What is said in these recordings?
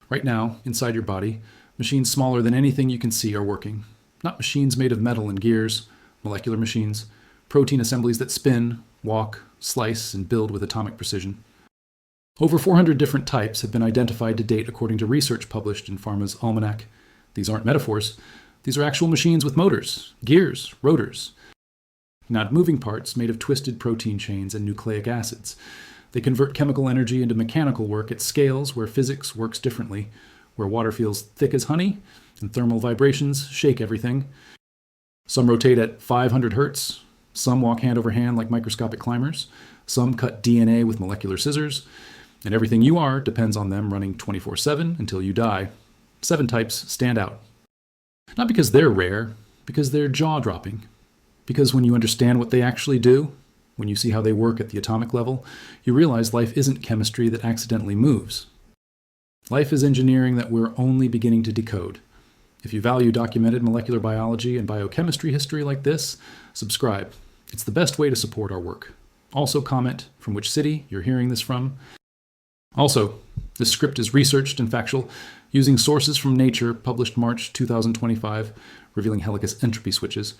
Right now, inside your body, machines smaller than anything you can see are working. Not machines made of metal and gears, molecular machines, protein assemblies that spin, walk, slice, and build with atomic precision. Over 400 different types have been identified to date according to research published in Pharma's Almanac. These aren't metaphors. These are actual machines with motors, gears, rotors. Not moving parts made of twisted protein chains and nucleic acids. They convert chemical energy into mechanical work at scales where physics works differently, where water feels thick as honey and thermal vibrations shake everything. Some rotate at 500 hertz. Some walk hand over hand like microscopic climbers. Some cut DNA with molecular scissors. And everything you are depends on them running 24/7 until you die. 7 types stand out. Not because they're rare, because they're jaw-dropping. Because when you understand what they actually do, when you see how they work at the atomic level, you realize life isn't chemistry that accidentally moves. Life is engineering that we're only beginning to decode. If you value documented molecular biology and biochemistry history like this, subscribe. It's the best way to support our work. Also comment from which city you're hearing this from. Also, this script is researched and factual, using sources from Nature published March 2025, revealing helicase entropy switches.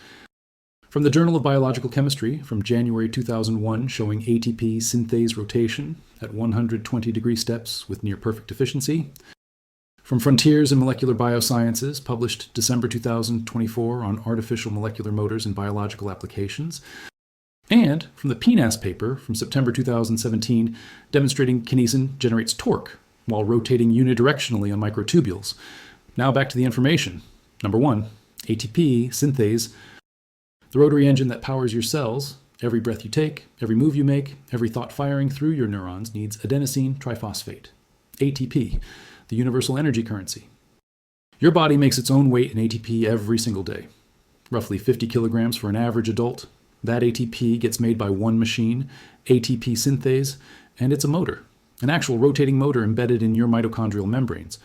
From the Journal of Biological Chemistry from January 2001, showing ATP synthase rotation at 120 degree steps with near-perfect efficiency. From Frontiers in Molecular Biosciences, published December 2024 on artificial molecular motors and biological applications. And from the PNAS paper from September 2017, demonstrating kinesin generates torque while rotating unidirectionally on microtubules. Now back to the information. Number 1, ATP synthase. The rotary engine that powers your cells, every breath you take, every move you make, every thought firing through your neurons needs adenosine triphosphate, ATP, the universal energy currency. Your body makes its own weight in ATP every single day, roughly 50 kilograms for an average adult. That ATP gets made by one machine, ATP synthase, and it's a motor, an actual rotating motor embedded in your mitochondrial membranes.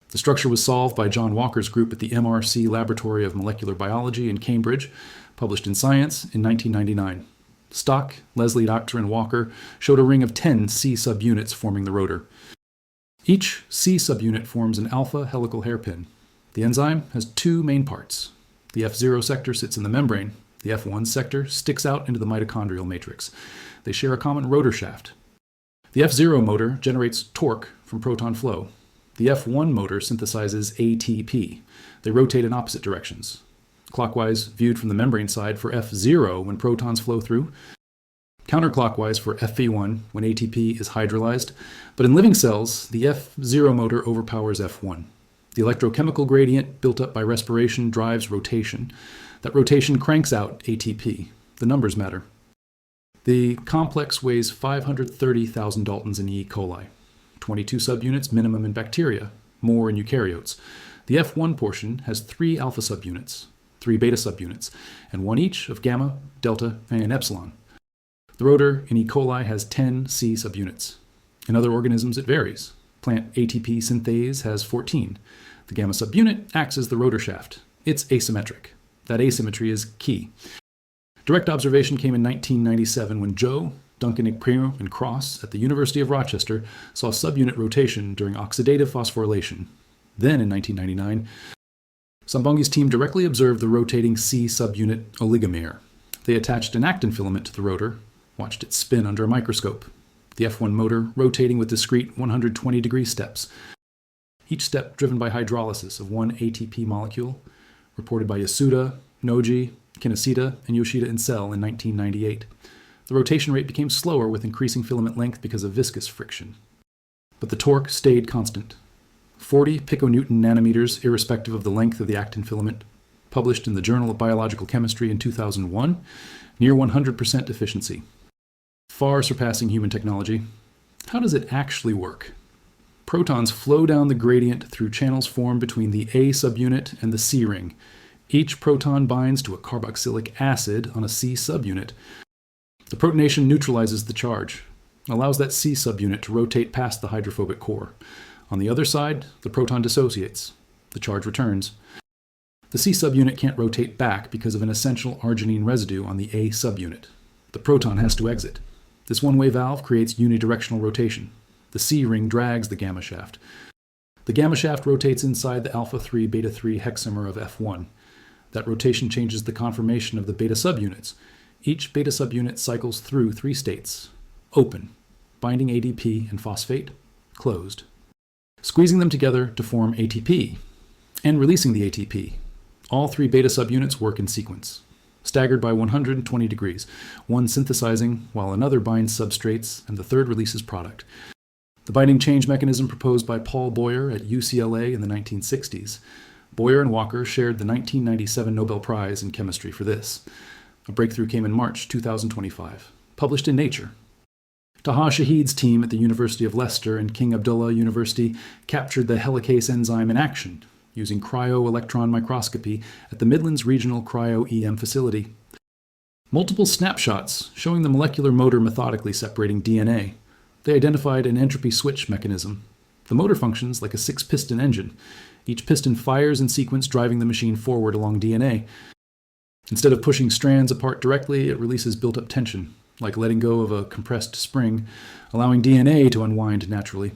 The structure was solved by John Walker's group at the MRC Laboratory of Molecular Biology in Cambridge, published in Science in 1999. Stock, Leslie, Doctor, and Walker showed a ring of 10 C subunits forming the rotor. Each C subunit forms an alpha helical hairpin. The enzyme has 2 main parts. The F0 sector sits in the membrane. The F1 sector sticks out into the mitochondrial matrix. They share a common rotor shaft. The F0 motor generates torque from proton flow. The F1 motor synthesizes ATP. They rotate in opposite directions. Clockwise viewed from the membrane side for F0 when protons flow through. Counterclockwise for Fe1 when ATP is hydrolyzed. But in living cells, the F0 motor overpowers F1. The electrochemical gradient built up by respiration drives rotation. That rotation cranks out ATP. The numbers matter. The complex weighs 530,000 Daltons in E. coli. 22 subunits minimum in bacteria, more in eukaryotes. The F1 portion has 3 alpha subunits, 3 beta subunits, and 1 each of gamma, delta, and epsilon. The rotor in E. coli has 10 C subunits. In other organisms, it varies. Plant ATP synthase has 14. The gamma subunit acts as the rotor shaft. It's asymmetric. That asymmetry is key. Direct observation came in 1997 when Joe, Duncan Primo, and Cross at the University of Rochester saw subunit rotation during oxidative phosphorylation. Then, in 1999, Sambongi's team directly observed the rotating C subunit oligomer. They attached an actin filament to the rotor, watched it spin under a microscope. The F1 motor rotating with discrete 120-degree steps. Each step driven by hydrolysis of one ATP molecule, reported by Yasuda, Noji, Kinoshita, and Yoshida and Cell in 1998. The rotation rate became slower with increasing filament length because of viscous friction. But the torque stayed constant. 40 piconewton nanometers irrespective of the length of the actin filament, published in the Journal of Biological Chemistry in 2001, near 100% efficiency. Far surpassing human technology. How does it actually work? Protons flow down the gradient through channels formed between the A subunit and the C ring. Each proton binds to a carboxylic acid on a C subunit. The protonation neutralizes the charge, allows that C subunit to rotate past the hydrophobic core. On the other side, the proton dissociates. The charge returns. The C subunit can't rotate back because of an essential arginine residue on the A subunit. The proton has to exit. This one-way valve creates unidirectional rotation. The C ring drags the gamma shaft. The gamma shaft rotates inside the alpha 3 beta 3 hexamer of F1. That rotation changes the conformation of the beta subunits. Each beta subunit cycles through 3 states: open, binding ADP and phosphate; closed, squeezing them together to form ATP, and releasing the ATP. All 3 beta subunits work in sequence, staggered by 120 degrees, one synthesizing while another binds substrates and the third releases product. The binding change mechanism proposed by Paul Boyer at UCLA in the 1960s. Boyer and Walker shared the 1997 Nobel Prize in Chemistry for this. A breakthrough came in March 2025, published in Nature. Taha Shahid's team at the University of Leicester and King Abdullah University captured the helicase enzyme in action using cryo-electron microscopy at the Midlands Regional Cryo-EM facility. Multiple snapshots showing the molecular motor methodically separating DNA. They identified an entropy switch mechanism. The motor functions like a 6-piston engine. Each piston fires in sequence, driving the machine forward along DNA. Instead of pushing strands apart directly, it releases built-up tension, like letting go of a compressed spring, allowing DNA to unwind naturally.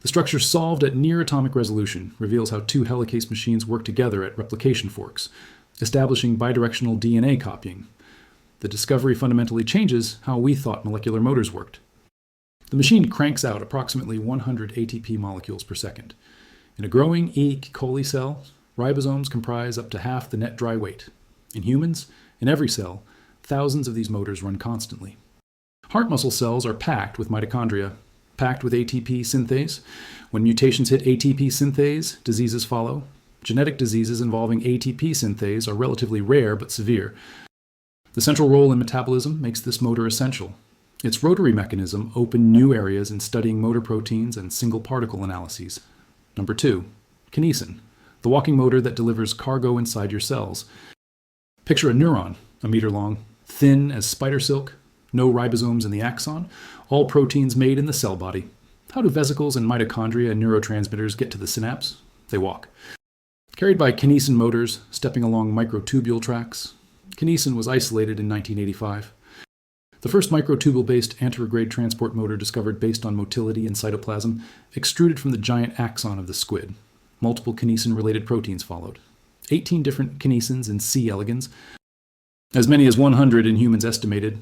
The structure solved at near atomic resolution reveals how 2 helicase machines work together at replication forks, establishing bidirectional DNA copying. The discovery fundamentally changes how we thought molecular motors worked. The machine cranks out approximately 100 ATP molecules per second. In a growing E. coli cell, ribosomes comprise up to half the net dry weight. In humans, in every cell, thousands of these motors run constantly. Heart muscle cells are packed with mitochondria, packed with ATP synthase. When mutations hit ATP synthase, diseases follow. Genetic diseases involving ATP synthase are relatively rare but severe. The central role in metabolism makes this motor essential. Its rotary mechanism opened new areas in studying motor proteins and single particle analyses. Number 2, kinesin, the walking motor that delivers cargo inside your cells. Picture a neuron, a meter long, thin as spider silk, no ribosomes in the axon, all proteins made in the cell body. How do vesicles and mitochondria and neurotransmitters get to the synapse? They walk. Carried by kinesin motors, stepping along microtubule tracks. Kinesin was isolated in 1985. The first microtubule-based anterograde transport motor discovered based on motility in cytoplasm extruded from the giant axon of the squid. Multiple kinesin-related proteins followed. 18 different kinesins in C. elegans, as many as 100 in humans estimated.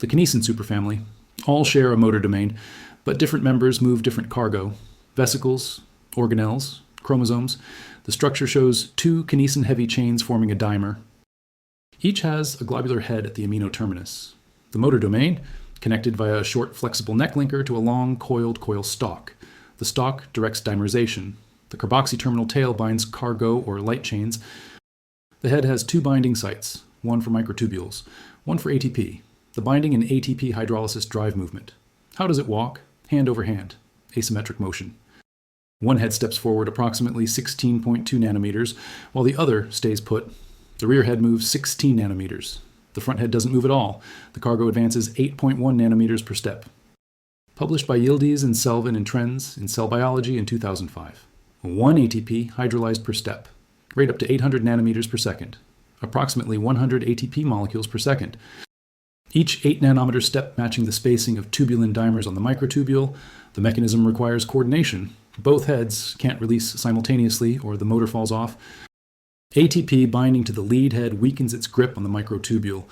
The kinesin superfamily all share a motor domain, but different members move different cargo. Vesicles, organelles, chromosomes. The structure shows 2 kinesin-heavy chains forming a dimer. Each has a globular head at the amino terminus. The motor domain, connected via a short flexible neck linker to a long coiled coil stalk. The stalk directs dimerization. The carboxy-terminal tail binds cargo or light chains. The head has 2 binding sites, one for microtubules, one for ATP. The binding and ATP hydrolysis drive movement. How does it walk? Hand over hand, asymmetric motion. One head steps forward approximately 16.2 nanometers, while the other stays put. The rear head moves 16 nanometers. The front head doesn't move at all. The cargo advances 8.1 nanometers per step. Published by Yildiz and Selvin in Trends in Cell Biology in 2005. 1 ATP hydrolyzed per step. Rate up to 800 nanometers per second. Approximately 100 ATP molecules per second. Each 8 nanometer step matching the spacing of tubulin dimers on the microtubule. The mechanism requires coordination. Both heads can't release simultaneously or the motor falls off. ATP binding to the lead head weakens its grip on the microtubule,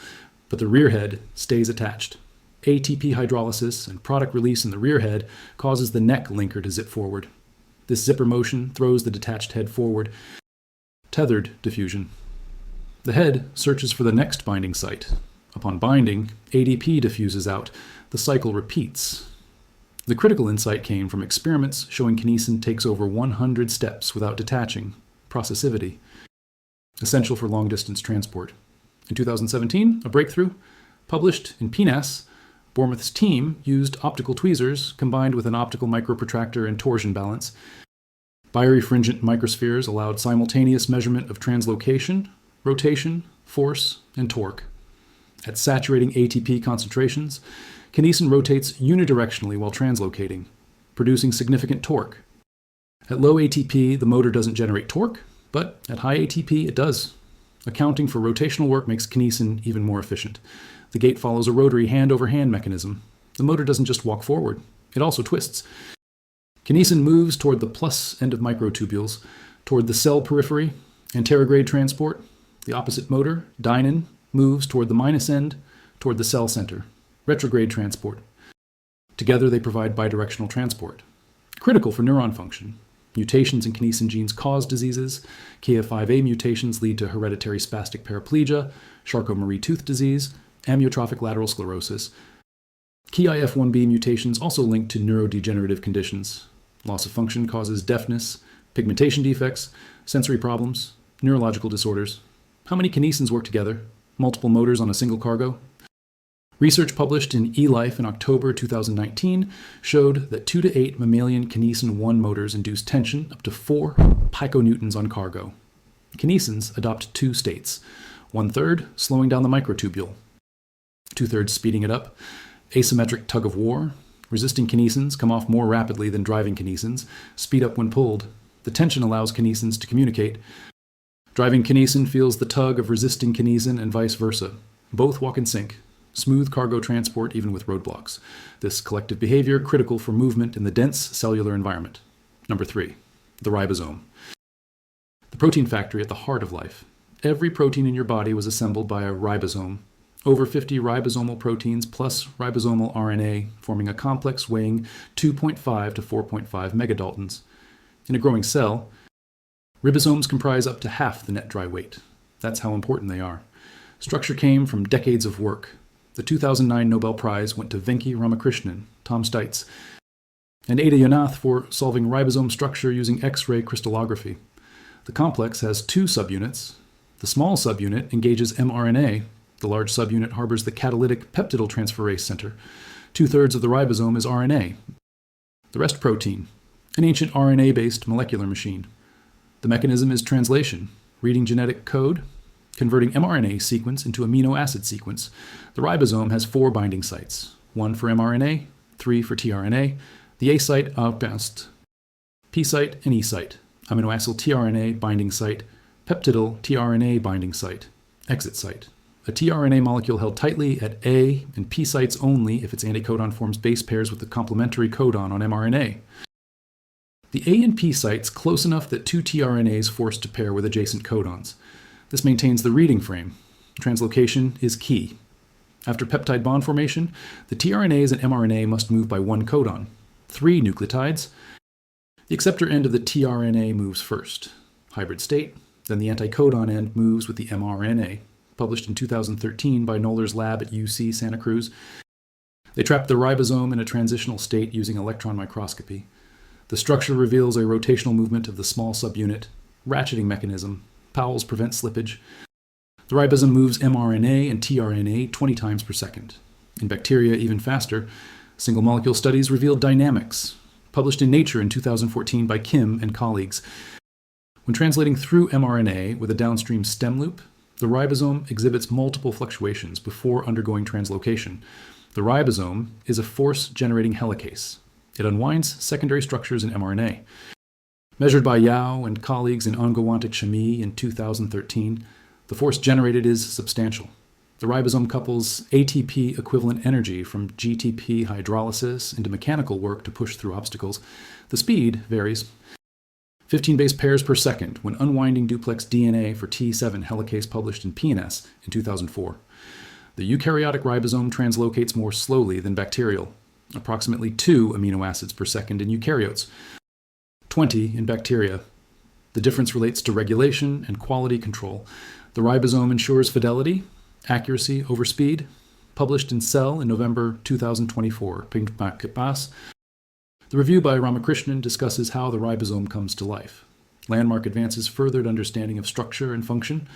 but the rear head stays attached. ATP hydrolysis and product release in the rear head causes the neck linker to zip forward. This zipper motion throws the detached head forward. Tethered diffusion. The head searches for the next binding site. Upon binding, ADP diffuses out. The cycle repeats. The critical insight came from experiments showing kinesin takes over 100 steps without detaching. Processivity. Essential for long-distance transport. In 2017, a breakthrough, published in PNAS, Bournemouth's team used optical tweezers combined with an optical microprotractor and torsion balance. Birefringent microspheres allowed simultaneous measurement of translocation, rotation, force, and torque. At saturating ATP concentrations, kinesin rotates unidirectionally while translocating, producing significant torque. At low ATP, the motor doesn't generate torque, but at high ATP, it does. Accounting for rotational work makes kinesin even more efficient. The gate follows a rotary hand-over-hand mechanism. The motor doesn't just walk forward, it also twists. Kinesin moves toward the plus end of microtubules, toward the cell periphery. Anterograde transport, the opposite motor, dynin, moves toward the minus end, toward the cell center. Retrograde transport. Together they provide bidirectional transport. Critical for neuron function. Mutations in kinesin genes cause diseases. KF5A mutations lead to hereditary spastic paraplegia, Charcot-Marie tooth disease, amyotrophic lateral sclerosis. Key IF1B mutations also link to neurodegenerative conditions. Loss of function causes deafness, pigmentation defects, sensory problems, neurological disorders. How many kinesins work together? Multiple motors on a single cargo? Research published in eLife in October 2019 showed that 2 to 8 mammalian kinesin 1 motors induce tension up to 4 piconewtons on cargo. Kinesins adopt 2 states: 1/3 slowing down the microtubule, 2/3 speeding it up. Asymmetric tug of war. Resisting kinesins come off more rapidly than driving kinesins, speed up when pulled. The tension allows kinesins to communicate. Driving kinesin feels the tug of resisting kinesin and vice versa. Both walk in sync. Smooth cargo transport even with roadblocks. This collective behavior critical for movement in the dense cellular environment. Number 3, the ribosome. The protein factory at the heart of life. Every protein in your body was assembled by a ribosome. Over 50 ribosomal proteins plus ribosomal RNA, forming a complex weighing 2.5 to 4.5 megadaltons. In a growing cell, ribosomes comprise up to half the net dry weight. That's how important they are. Structure came from decades of work. The 2009 Nobel Prize went to Venki Ramakrishnan, Tom Steitz, and Ada Yonath for solving ribosome structure using X-ray crystallography. The complex has 2 subunits. The small subunit engages mRNA. The large subunit harbors the catalytic peptidyltransferase center. 2/3 of the ribosome is RNA. The rest protein, an ancient RNA-based molecular machine. The mechanism is translation, reading genetic code, converting mRNA sequence into amino acid sequence. The ribosome has 4 binding sites, 1 for mRNA, 3 for tRNA, the A site outbound, P site and E site, amino acid tRNA binding site, peptidyl tRNA binding site, exit site. A tRNA molecule held tightly at A and P sites only if its anticodon forms base pairs with the complementary codon on mRNA. The A and P sites close enough that 2 tRNAs force to pair with adjacent codons. This maintains the reading frame. Translocation is key. After peptide bond formation, the tRNAs and mRNA must move by 1 codon, 3 nucleotides. The acceptor end of the tRNA moves first, hybrid state, then the anticodon end moves with the mRNA. Published in 2013 by Knoller's lab at UC Santa Cruz. They trapped the ribosome in a transitional state using electron microscopy. The structure reveals a rotational movement of the small subunit, ratcheting mechanism. Powells prevent slippage. The ribosome moves mRNA and tRNA 20 times per second. In bacteria, even faster. Single molecule studies revealed dynamics. Published in Nature in 2014 by Kim and colleagues. When translating through mRNA with a downstream stem loop, the ribosome exhibits multiple fluctuations before undergoing translocation. The ribosome is a force-generating helicase. It unwinds secondary structures in mRNA. Measured by Yao and colleagues in Ongowantik Chimie in 2013, the force generated is substantial. The ribosome couples ATP equivalent energy from GTP hydrolysis into mechanical work to push through obstacles. The speed varies. 15 base pairs per second when unwinding duplex DNA for T7 helicase published in PNAS in 2004. The eukaryotic ribosome translocates more slowly than bacterial, approximately 2 amino acids per second in eukaryotes, 20 in bacteria. The difference relates to regulation and quality control. The ribosome ensures fidelity, accuracy over speed, published in Cell in November 2024. The review by Ramakrishnan discusses how the ribosome comes to life. Landmark advances furthered understanding of structure and function,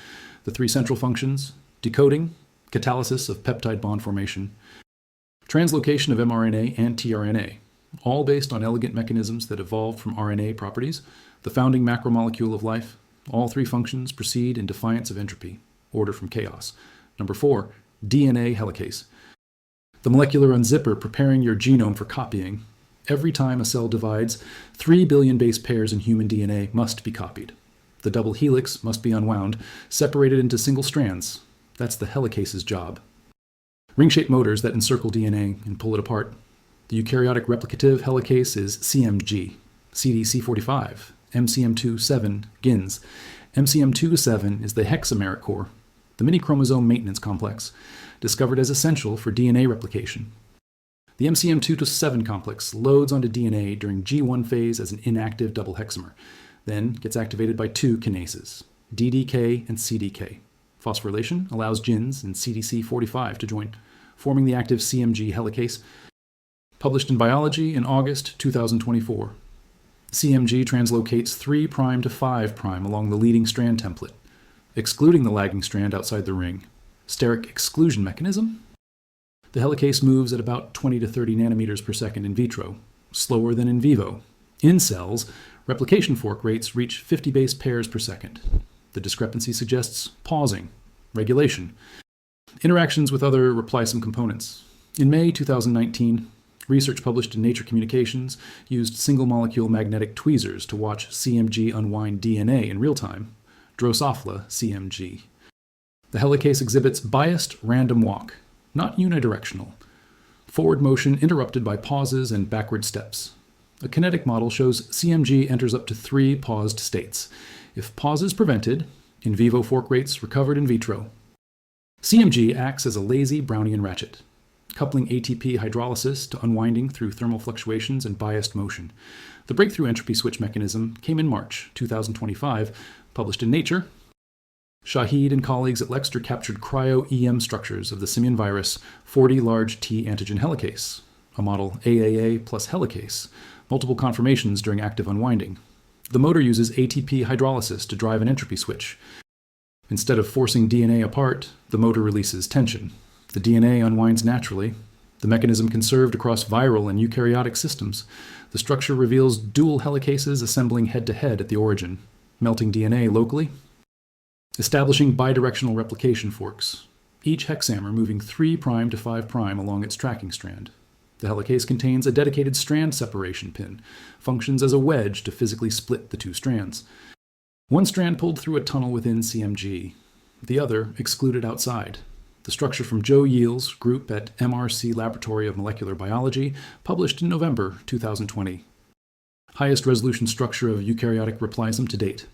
the 3 central functions, decoding, catalysis of peptide bond formation, translocation of mRNA and tRNA, all based on elegant mechanisms that evolved from RNA properties, the founding macromolecule of life. All 3 functions proceed in defiance of entropy, order from chaos. Number 4, DNA helicase. The molecular unzipper preparing your genome for copying. Every time a cell divides, 3 billion base pairs in human DNA must be copied. The double helix must be unwound, separated into single strands. That's the helicase's job. Ring-shaped motors that encircle DNA and pull it apart. The eukaryotic replicative helicase is CMG, CDC45, MCM27, GINS. MCM27 is the hexameric core, the mini-chromosome maintenance complex, discovered as essential for DNA replication. The MCM27 complex loads onto DNA during G1 phase as an inactive double hexamer, then gets activated by two kinases, DDK and CDK. Phosphorylation allows GINS and CDC45 to join, forming the active CMG helicase, published in Biology in August 2024. CMG translocates 3' to 5' along the leading strand template, excluding the lagging strand outside the ring. Steric exclusion mechanism? The helicase moves at about 20 to 30 nanometers per second in vitro, slower than in vivo. In cells, replication fork rates reach 50 base pairs per second. The discrepancy suggests pausing, regulation, interactions with other replysome components. In May 2019, research published in Nature Communications used single-molecule magnetic tweezers to watch CMG unwind DNA in real time, Drosophila CMG. The helicase exhibits biased random walk, not unidirectional. Forward motion interrupted by pauses and backward steps. A kinetic model shows CMG enters up to 3 paused states. If pause is prevented, in vivo fork rates recovered in vitro. CMG acts as a lazy Brownian ratchet, coupling ATP hydrolysis to unwinding through thermal fluctuations and biased motion. The breakthrough entropy switch mechanism came in March 2025, published in Nature. Shahid and colleagues at Lexter captured cryo-EM structures of the simian virus 40 large T antigen helicase, a model AAA plus helicase, multiple conformations during active unwinding. The motor uses ATP hydrolysis to drive an entropy switch. Instead of forcing DNA apart, the motor releases tension. The DNA unwinds naturally. The mechanism conserved across viral and eukaryotic systems. The structure reveals dual helicases assembling head-to-head at the origin, melting DNA locally, establishing bidirectional replication forks, each hexamer moving 3' to 5' along its tracking strand. The helicase contains a dedicated strand separation pin, functions as a wedge to physically split the two strands. One strand pulled through a tunnel within CMG, the other excluded outside. The structure from Joe Yiel's group at MRC Laboratory of Molecular Biology, published in November 2020. Highest resolution structure of eukaryotic replysome to date.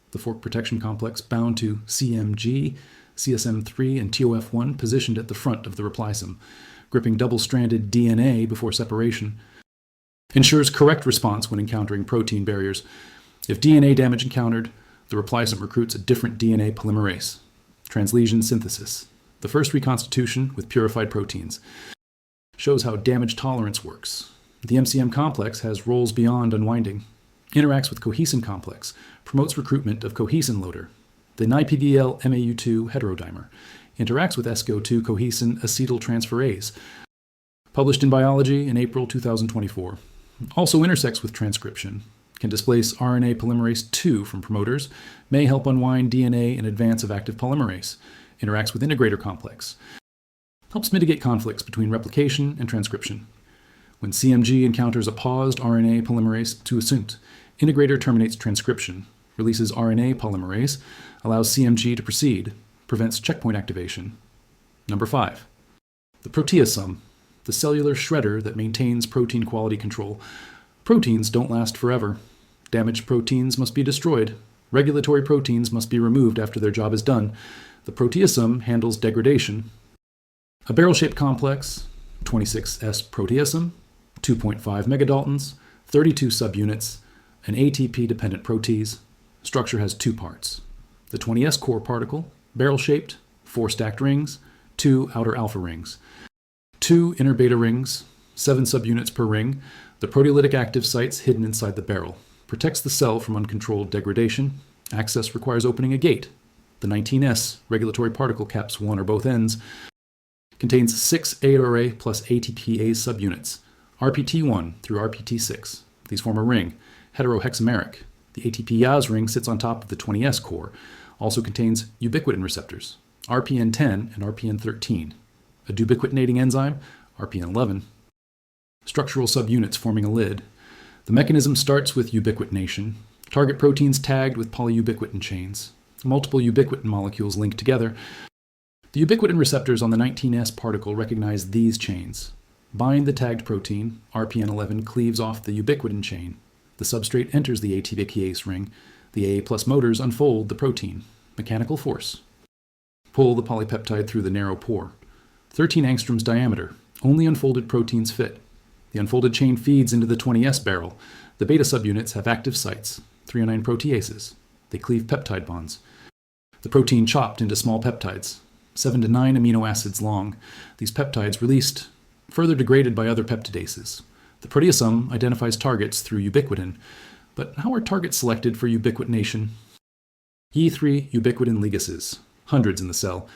The fork protection complex bound to CMG, CSM3, and TOF1 positioned at the front of the replysome, gripping double-stranded DNA before separation. Ensures correct response when encountering protein barriers. If DNA damage encountered, the replysome recruits a different DNA polymerase. Translesion synthesis. The first reconstitution with purified proteins. Shows how damage tolerance works. The MCM complex has roles beyond unwinding. Interacts with cohesin complex. Promotes recruitment of cohesin loader. The NiPDL MAU2 heterodimer. Interacts with SCO2 cohesin acetyltransferase. Published in Biology in April 2024. Also intersects with transcription. Can displace RNA polymerase II from promoters. May help unwind DNA in advance of active polymerase. Interacts with integrator complex. Helps mitigate conflicts between replication and transcription. When CMG encounters a paused RNA polymerase II, integrator terminates transcription, releases RNA polymerase, allows CMG to proceed, prevents checkpoint activation. Number 5. The proteasome, the cellular shredder that maintains protein quality control. Proteins don't last forever. Damaged proteins must be destroyed. Regulatory proteins must be removed after their job is done. The proteasome handles degradation. A barrel-shaped complex, 26S proteasome, 2.5 megadaltons, 32 subunits, an ATP-dependent protease. Structure has 2 parts. The 20S core particle, barrel-shaped, 4 stacked rings, 2 outer alpha rings, 2 inner beta rings, 7 subunits per ring. The proteolytic active sites hidden inside the barrel. Protects the cell from uncontrolled degradation. Access requires opening a gate. The 19S regulatory particle caps one or both ends. Contains 6 ARA plus ATPase subunits, RPT1 through RPT6. These form a ring, heterohexameric. The ATP-Yaz ring sits on top of the 20S core. Also contains ubiquitin receptors, RPN10 and RPN13. A dubiquitinating enzyme, RPN11. Structural subunits forming a lid. The mechanism starts with ubiquitination. Target proteins tagged with polyubiquitin chains. Multiple ubiquitin molecules linked together. The ubiquitin receptors on the 19S particle recognize these chains. Bind the tagged protein, RPN11 cleaves off the ubiquitin chain. The substrate enters the ATPase ring. The AA plus motors unfold the protein. Mechanical force. Pull the polypeptide through the narrow pore. 13 angstroms diameter. Only unfolded proteins fit. The unfolded chain feeds into the 20S barrel. The beta subunits have active sites, 309 proteases. They cleave peptide bonds. The protein chopped into small peptides, 7 to 9 amino acids long. These peptides released, further degraded by other peptidases. The proteasome identifies targets through ubiquitin. But how are targets selected for ubiquitination? E3 ubiquitin ligases, hundreds in the cell.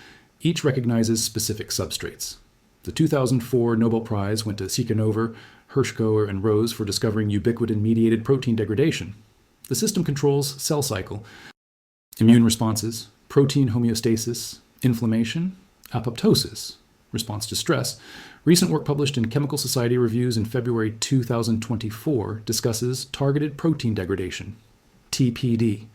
Each recognizes specific substrates. The 2004 Nobel Prize went to Sikanover, Hershko, and Rose for discovering ubiquitin-mediated protein degradation. The system controls cell cycle, immune responses, protein homeostasis, inflammation, apoptosis, response to stress. Recent work published in Chemical Society Reviews in February 2024 discusses targeted protein degradation, TPD.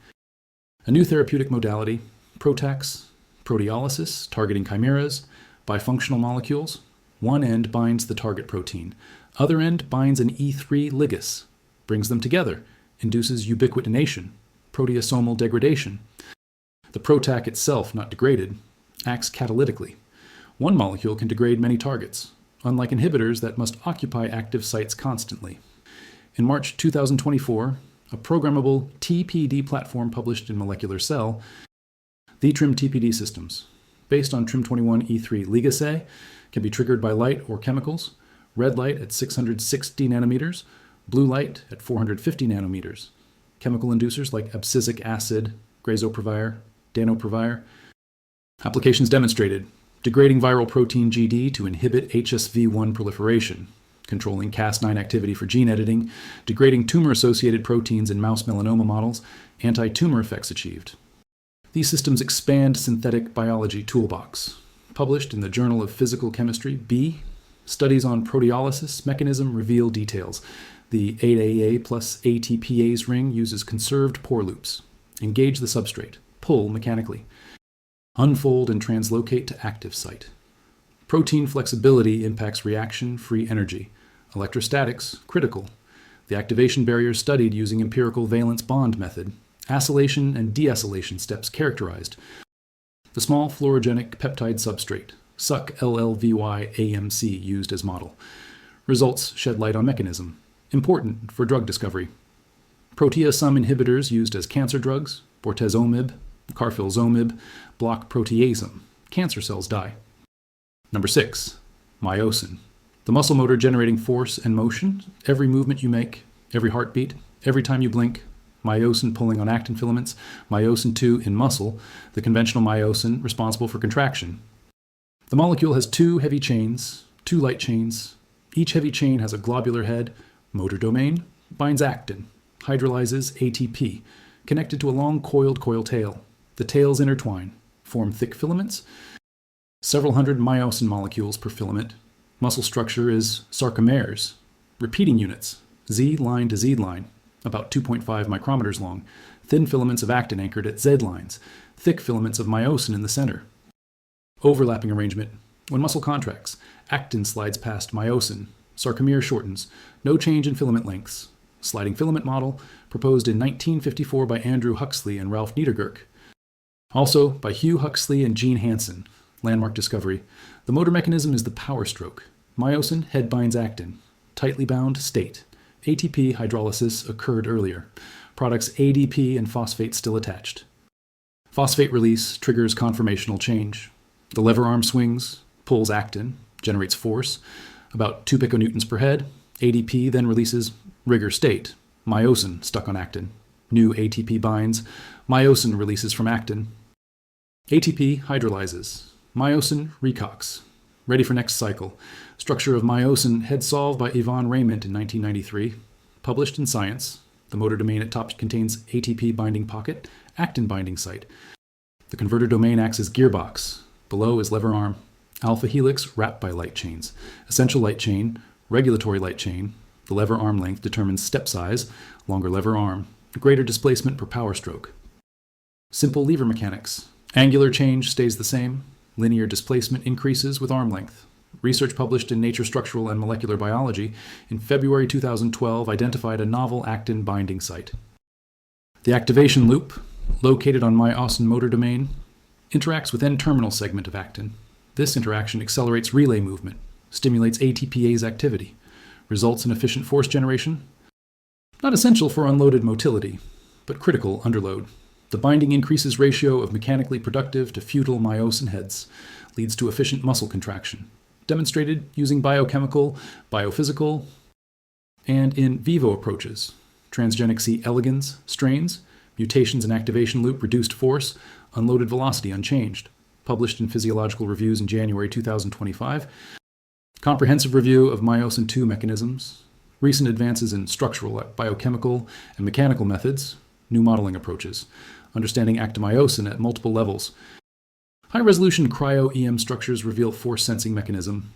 A new therapeutic modality, PROTACs, proteolysis, targeting chimeras, bifunctional molecules. One end binds the target protein. Other end binds an E3 ligase, brings them together, induces ubiquitination, proteasomal degradation. The PROTAC itself, not degraded, acts catalytically. One molecule can degrade many targets, unlike inhibitors that must occupy active sites constantly. In March 2024, a programmable TPD platform published in Molecular Cell, the TRIM TPD systems, based on TRIM21E3 ligase A, can be triggered by light or chemicals, red light at 660 nanometers, blue light at 450 nanometers. Chemical inducers like abscisic acid, grazoprevir, danoprovir. Applications demonstrated: degrading viral protein GD to inhibit HSV1 proliferation, controlling Cas9 activity for gene editing, degrading tumor-associated proteins in mouse melanoma models, anti-tumor effects achieved. These systems expand synthetic biology toolbox. Published in the Journal of Physical Chemistry, B, studies on proteolysis mechanism reveal details. The 8AA plus ATPase ring uses conserved pore loops. Engage the substrate. Pull mechanically. Unfold and translocate to active site. Protein flexibility impacts reaction-free energy. Electrostatics, critical. The activation barrier studied using empirical valence bond method. Acylation and deacylation steps characterized. The small fluorogenic peptide substrate, SUC-LLVY-AMC, used as model. Results shed light on mechanism. Important for drug discovery. Proteasome inhibitors used as cancer drugs, bortezomib, carfilzomib, block proteasome. Cancer cells die. Number 6, myosin. The muscle motor generating force and motion. Every movement you make, every heartbeat, every time you blink. Myosin pulling on actin filaments, myosin 2 in muscle, the conventional myosin responsible for contraction. The molecule has 2 heavy chains, 2 light chains. Each heavy chain has a globular head, motor domain, binds actin, hydrolyzes ATP, connected to a long coiled coil tail. The tails intertwine, form thick filaments, several hundred myosin molecules per filament. Muscle structure is sarcomeres, repeating units, Z line to Z line, about 2.5 micrometers long, thin filaments of actin anchored at Z lines, thick filaments of myosin in the center. Overlapping arrangement. When muscle contracts, actin slides past myosin, sarcomere shortens, no change in filament lengths. Sliding filament model, proposed in 1954 by Andrew Huxley and Ralph Niedergurk. Also by Hugh Huxley and Gene Hansen. Landmark discovery. The motor mechanism is the power stroke. Myosin head binds actin. Tightly bound state. ATP hydrolysis occurred earlier. Products ADP and phosphate still attached. Phosphate release triggers conformational change. The lever arm swings, pulls actin, generates force, about 2 piconewtons per head. ADP then releases rigor state, myosin stuck on actin. New ATP binds, myosin releases from actin. ATP hydrolyzes, myosin recocks. Ready for next cycle. Structure of myosin head solved by Yvonne Raymond in 1993. Published in Science. The motor domain at top contains ATP binding pocket, actin binding site. The converter domain acts as gearbox. Below is lever arm. Alpha helix wrapped by light chains. Essential light chain, regulatory light chain. The lever arm length determines step size, longer lever arm, greater displacement per power stroke. Simple lever mechanics. Angular change stays the same. Linear displacement increases with arm length. research published in Nature Structural and Molecular Biology in February 2012 identified a novel actin binding site. The activation loop, located on myosin motor domain, interacts with N-terminal segment of actin. This interaction accelerates relay movement, stimulates ATPase activity, results in efficient force generation. Not essential for unloaded motility, but critical under load. The binding increases ratio of mechanically productive to futile myosin heads, leads to efficient muscle contraction, demonstrated using biochemical, biophysical, and in vivo approaches. Transgenic C. elegans strains, mutations in activation loop reduced force, unloaded velocity unchanged. Published in Physiological Reviews in January 2025. Comprehensive review of myosin 2 mechanisms, recent advances in structural, biochemical, and mechanical methods, new modeling approaches, understanding actomyosin at multiple levels. High-resolution cryo-EM structures reveal force sensing mechanism.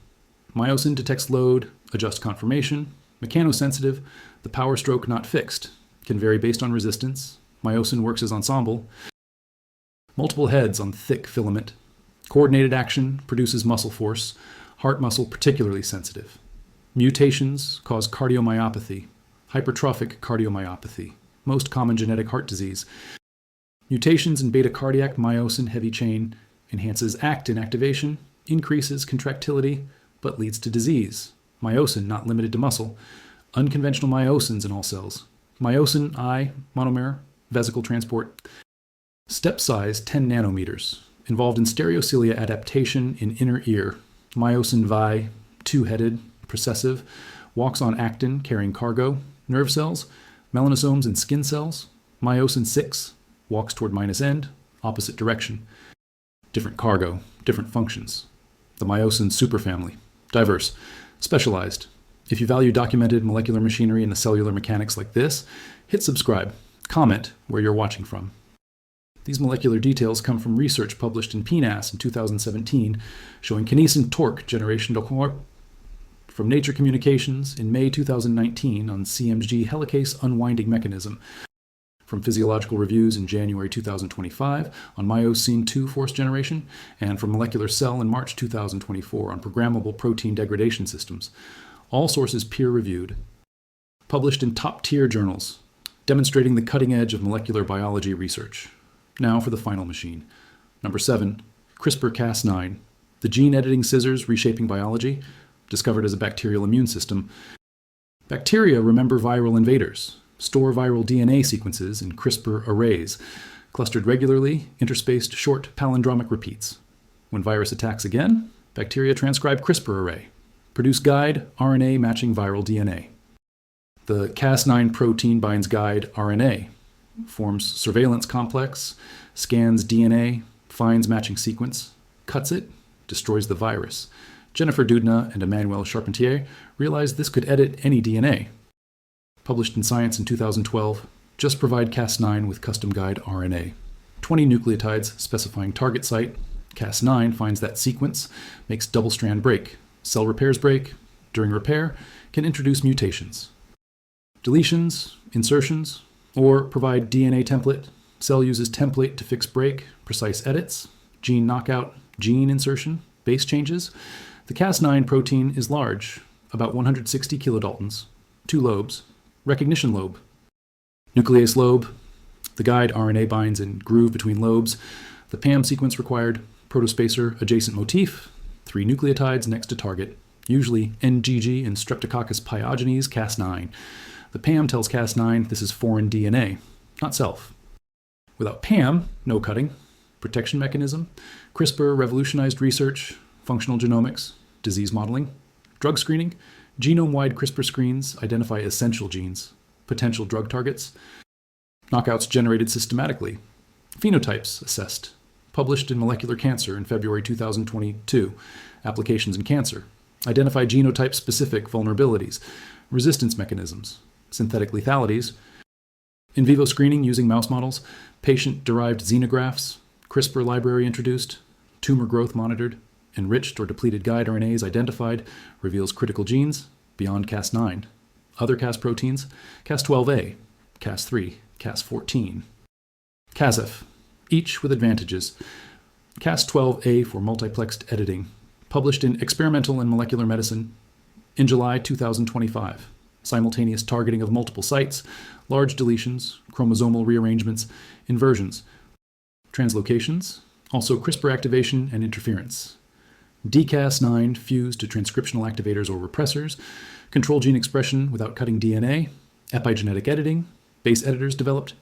Myosin detects load, adjusts conformation, mechanosensitive, the power stroke not fixed, can vary based on resistance. Myosin works as ensemble. Multiple heads on thick filament. Coordinated action produces muscle force, heart muscle particularly sensitive. Mutations cause cardiomyopathy, hypertrophic cardiomyopathy, most common genetic heart disease. Mutations in beta-cardiac myosin heavy chain enhances actin activation, increases contractility, but leads to disease. Myosin not limited to muscle. Unconventional myosins in all cells. Myosin I monomer, vesicle transport. Step size 10 nanometers. Involved in stereocilia adaptation in inner ear. Myosin Vi, two-headed, processive, walks on actin carrying cargo. Nerve cells, melanosomes and skin cells. Myosin 6, walks toward minus end, opposite direction. Different cargo, different functions. The myosin superfamily. Diverse, specialized. If you value documented molecular machinery and the cellular mechanics like this, hit subscribe. Comment where you're watching from. These molecular details come from research published in PNAS in 2017 showing kinesin torque generation from Nature Communications in May 2019 on CMG helicase unwinding mechanism, from Physiological Reviews in January 2025 on myosin 2 force generation, and from Molecular Cell in March 2024 on programmable protein degradation systems. All sources peer-reviewed. Published in top-tier journals, demonstrating the cutting edge of molecular biology research. Now for the final machine. Number 7, CRISPR-Cas9, the gene editing scissors reshaping biology, discovered as a bacterial immune system. Bacteria remember viral invaders, store viral DNA sequences in CRISPR arrays, clustered regularly, interspaced short palindromic repeats. When virus attacks again, bacteria transcribe CRISPR array, produce guide RNA matching viral DNA. The Cas9 protein binds guide RNA, forms surveillance complex, scans DNA, finds matching sequence, cuts it, destroys the virus. Jennifer Doudna and Emmanuel Charpentier realized this could edit any DNA. Published in Science in 2012, just provide Cas9 with custom guide RNA. 20 nucleotides specifying target site. Cas9 finds that sequence, makes double-strand break. Cell repairs break. During repair, can introduce mutations. Deletions, insertions, or provide DNA template. Cell uses template to fix break, precise edits, gene knockout, gene insertion, base changes. The Cas9 protein is large, about 160 kilodaltons, 2 lobes, recognition lobe, nuclease lobe, the guide RNA binds in groove between lobes, the PAM sequence required, protospacer adjacent motif, 3 nucleotides next to target, usually NGG and Streptococcus pyogenes Cas9. The PAM tells Cas9 this is foreign DNA, not self. Without PAM, no cutting, protection mechanism, CRISPR revolutionized research, functional genomics, disease modeling, drug screening, genome-wide CRISPR screens identify essential genes, potential drug targets, knockouts generated systematically, phenotypes assessed, published in Molecular Cancer in February 2022, applications in cancer, identify genotype-specific vulnerabilities, resistance mechanisms, synthetic lethalities, in vivo screening using mouse models, patient-derived xenografts, CRISPR library introduced, tumor growth monitored, enriched or depleted guide RNAs identified, reveals critical genes beyond Cas9. Other Cas proteins, Cas12a, Cas3, Cas14. Casf, each with advantages. Cas12a for multiplexed editing, published in Experimental and Molecular Medicine in July 2025. Simultaneous targeting of multiple sites, large deletions, chromosomal rearrangements, inversions, translocations, also CRISPR activation and interference. DCAS9 fused to transcriptional activators or repressors, control gene expression without cutting DNA, epigenetic editing, base editors developed.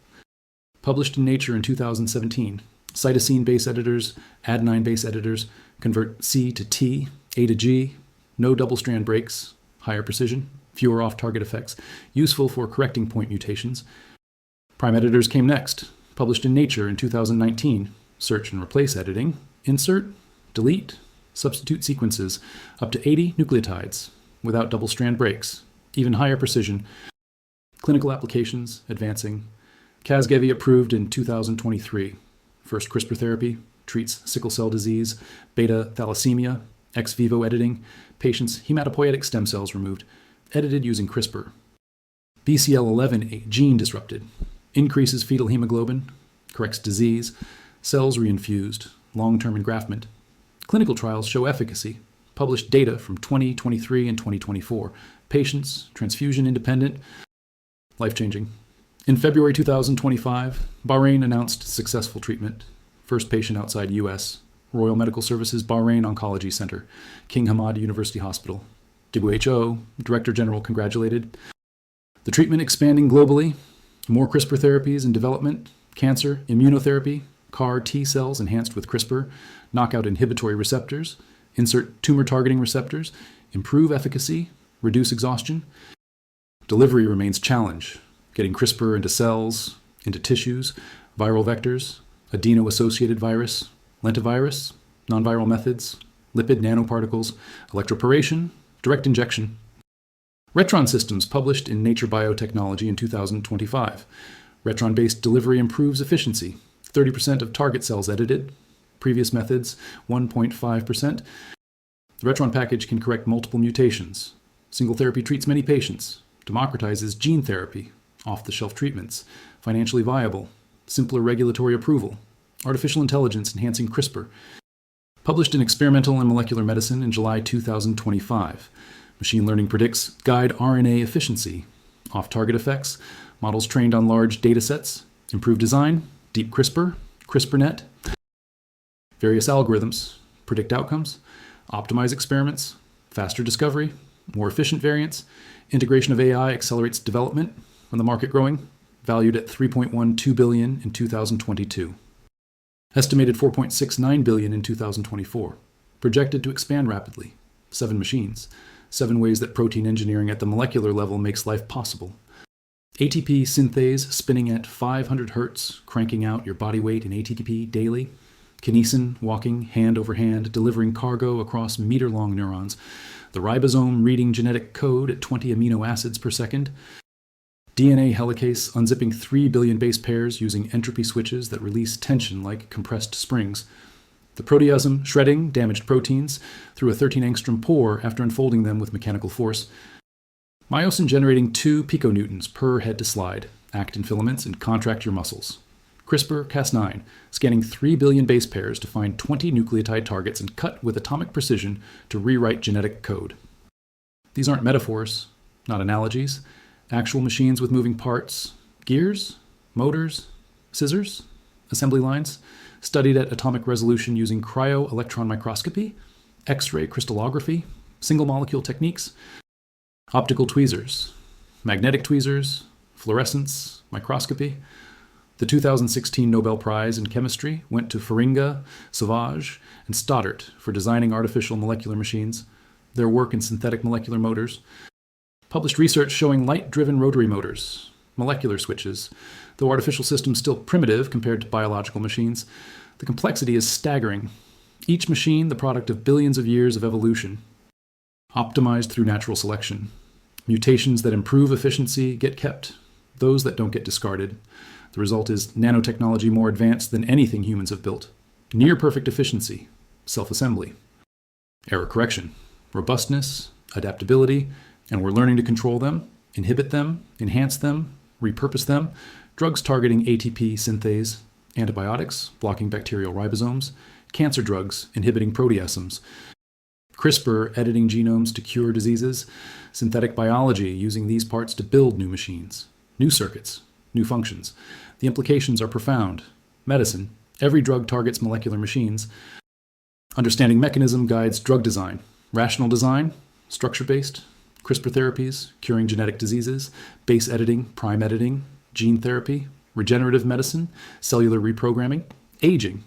Published in Nature in 2017. Cytosine base editors, adenine base editors, convert C to T, A to G, no double-strand breaks, higher precision, fewer off-target effects, useful for correcting point mutations. Prime editors came next. Published in Nature in 2019. Search and replace editing, insert, delete, substitute sequences, up to 80 nucleotides, without double-strand breaks, even higher precision. Clinical applications, advancing. Casgevy approved in 2023. First CRISPR therapy, treats sickle cell disease, beta thalassemia, ex vivo editing, patients' hematopoietic stem cells removed, edited using CRISPR. BCL11, a gene disrupted, increases fetal hemoglobin, corrects disease, cells reinfused, long-term engraftment. Clinical trials show efficacy. Published data from 2023 and 2024. Patients, transfusion independent, life-changing. In February 2025, Bahrain announced successful treatment. First patient outside U.S. Royal Medical Services Bahrain Oncology Center, King Hamad University Hospital. WHO, Director General congratulated. The treatment expanding globally. More CRISPR therapies in development. Cancer, immunotherapy, CAR T cells enhanced with CRISPR, knockout inhibitory receptors, insert tumor targeting receptors, improve efficacy, reduce exhaustion. Delivery remains challenge. Getting CRISPR into cells, into tissues, viral vectors, adeno-associated virus, lentivirus, non-viral methods, lipid nanoparticles, electroporation, direct injection. Retron systems published in Nature Biotechnology in 2025. Retron-based delivery improves efficiency, 30% of target cells edited, previous methods 1.5%. The Retron package can correct multiple mutations. Single therapy treats many patients, democratizes gene therapy, off-the-shelf treatments, financially viable, simpler regulatory approval, artificial intelligence enhancing CRISPR. Published in Experimental and Molecular Medicine in July 2025. Machine learning predicts guide RNA efficiency, off-target effects, models trained on large data sets, improved design, deep CRISPR, CRISPRnet. Various algorithms predict outcomes, optimize experiments, faster discovery, more efficient variants. Integration of AI accelerates development, and the market growing, valued at $3.12 billion in 2022. Estimated $4.69 billion in 2024. Projected to expand rapidly. 7 machines. 7 ways that protein engineering at the molecular level makes life possible. ATP synthase spinning at 500 hertz, cranking out your body weight in ATP daily. Kinesin walking hand over hand, delivering cargo across meter-long neurons. The ribosome reading genetic code at 20 amino acids per second. DNA helicase unzipping 3 billion base pairs using entropy switches that release tension like compressed springs. The proteasome shredding damaged proteins through a 13 angstrom pore after unfolding them with mechanical force. Myosin generating 2 piconewtons per head to slide, act in filaments and contract your muscles. CRISPR-Cas9, scanning 3 billion base pairs to find 20 nucleotide targets and cut with atomic precision to rewrite genetic code. These aren't metaphors, not analogies. Actual machines with moving parts, gears, motors, scissors, assembly lines, studied at atomic resolution using cryo-electron microscopy, X-ray crystallography, single-molecule techniques, optical tweezers, magnetic tweezers, fluorescence, microscopy. The 2016 Nobel Prize in Chemistry went to Feringa, Sauvage, and Stoddart for designing artificial molecular machines, their work in synthetic molecular motors. Published research showing light-driven rotary motors, molecular switches. Though artificial systems still primitive compared to biological machines, the complexity is staggering. Each machine the product of billions of years of evolution, optimized through natural selection. Mutations that improve efficiency get kept, those that don't get discarded. The result is nanotechnology more advanced than anything humans have built. Near-perfect efficiency, self-assembly. Error correction, robustness, adaptability, and we're learning to control them, inhibit them, enhance them, repurpose them. Drugs targeting ATP synthase, antibiotics blocking bacterial ribosomes, cancer drugs inhibiting proteasomes. CRISPR editing genomes to cure diseases, synthetic biology using these parts to build new machines, new circuits, new functions. The implications are profound. Medicine, every drug targets molecular machines. Understanding mechanism guides drug design. Rational design, structure-based, CRISPR therapies, curing genetic diseases, base editing, prime editing, gene therapy, regenerative medicine, cellular reprogramming, aging.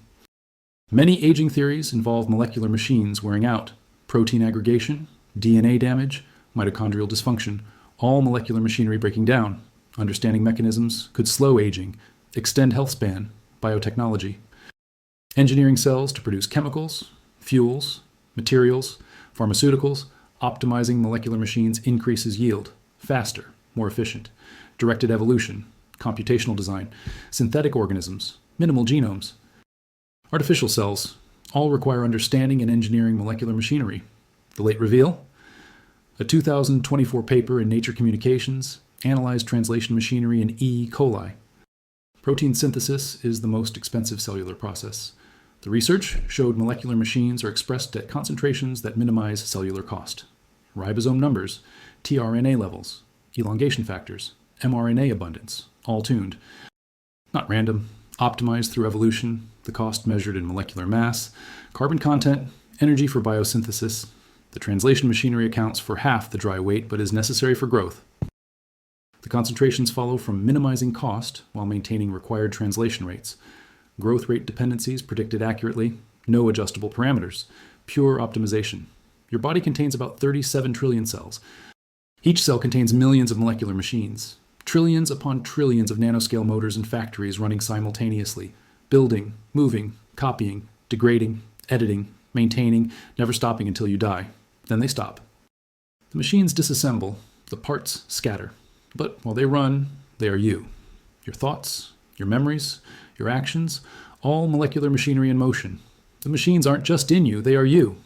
Many aging theories involve molecular machines wearing out, protein aggregation, DNA damage, mitochondrial dysfunction, all molecular machinery breaking down. Understanding mechanisms could slow aging, extend health span, biotechnology. Engineering cells to produce chemicals, fuels, materials, pharmaceuticals, optimizing molecular machines increases yield, faster, more efficient. Directed evolution, computational design, synthetic organisms, minimal genomes. Artificial cells all require understanding and engineering molecular machinery. The late reveal? A 2024 paper in Nature Communications analyzed translation machinery in E. coli. Protein synthesis is the most expensive cellular process. The research showed molecular machines are expressed at concentrations that minimize cellular cost. Ribosome numbers, tRNA levels, elongation factors, mRNA abundance, all tuned. Not random, optimized through evolution, the cost measured in molecular mass, carbon content, energy for biosynthesis. The translation machinery accounts for half the dry weight but is necessary for growth. The concentrations follow from minimizing cost while maintaining required translation rates. Growth rate dependencies predicted accurately, no adjustable parameters, pure optimization. Your body contains about 37 trillion cells. Each cell contains millions of molecular machines, trillions upon trillions of nanoscale motors and factories running simultaneously, building, moving, copying, degrading, editing, maintaining, never stopping until you die. Then they stop. The machines disassemble, the parts scatter. But while they run, they are you. Your thoughts, your memories, your actions, all molecular machinery in motion. The machines aren't just in you, they are you.